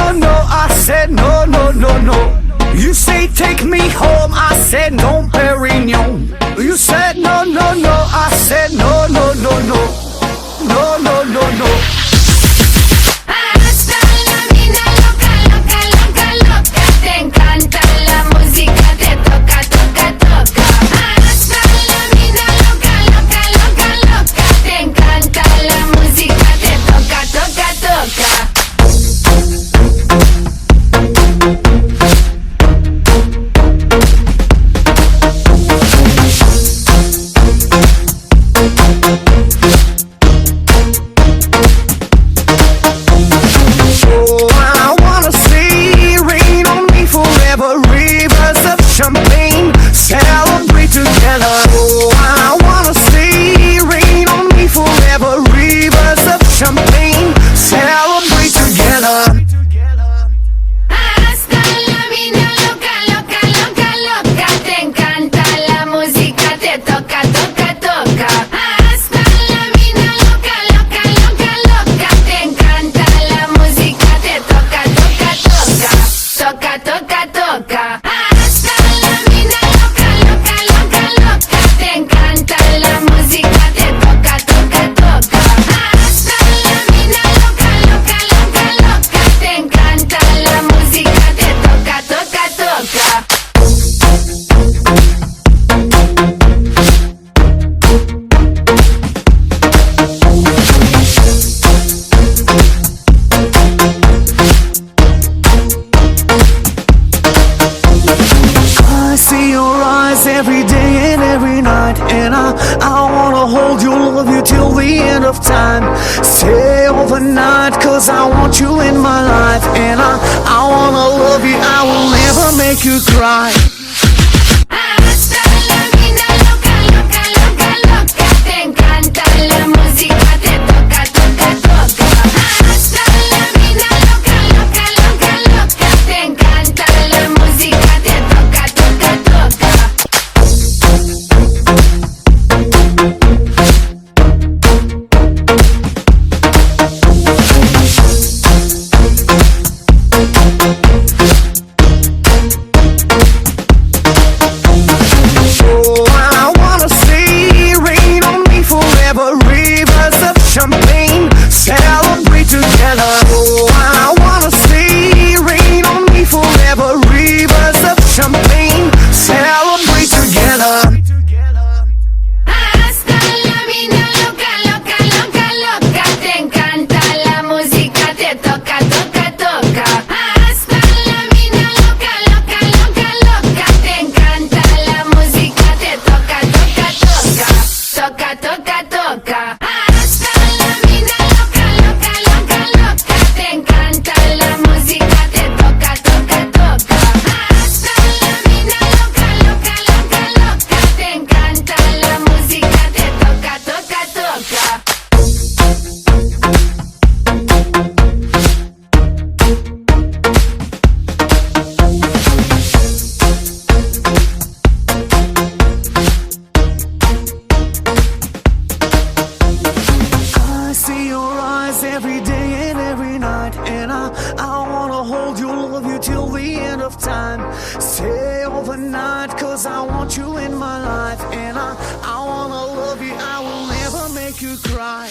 no, no, I said no, no, no, no. You say take me home, I said no, Perignon. You said no, no, no, I said no, no, no, no. No, no, no, no. Hasta la vida loca, loca, loca, loca. Te encanta la música, te toca, toca, toca. Hasta la vida loca, loca, loca, loca. Te encanta la música, te toca, toca, toca. Celebrate together. Oh, I wanna see rain on me forever. Rivers of champagne. Celebrate together. Hasta la vida loca, loca, loca, loca. Te encanta la música, te toca, toca, toca. Hasta la vida loca, loca, loca, loca. Te encanta la música, te toca, toca, toca. Toca, toca, toca. Hasta la vida loca, loca, loca, loca. Te encanta la música, te toca, toca, toca. Hasta la vida loca, loca, loca, loca. Te encanta la música, te toca, toca, toca. I see your eyes every day and every night, and I wanna hold you, love you till the end of time. Stay overnight, cause I want you in my life, and I wanna love you, I will never make you cry. Hasta la vida loca, loca, loca, loca. Te encanta la música, te toca, toca, toca. Hasta la vida loca, loca, loca, loca. Te encanta la música, te toca, toca, toca. Oh, I wanna see rain on me forever. Rivers of champagne. Celebrate together. Oh, I wanna see rain on me forever. Rivers of champagne. Celebrate together. Hasta la vida loca, loca, loca, loca. Te encanta la música, te toca, toca, toca. Hasta la vida loca, loca, loca, loca. Te encanta la música, te toca, toca, toca. Toca, toca, toca. Hasta la vida loca, loca, loca, loca. Te encanta la música, te toca, toca, toca. Hasta la vida loca, loca, loca, loca. Te encanta la música, te toca, toca, toca. I see your eyes every day and every night, and I wanna hold you, love you till the end of time. Stay overnight, cause I want you in my life, and I wanna love you, I will never make you cry.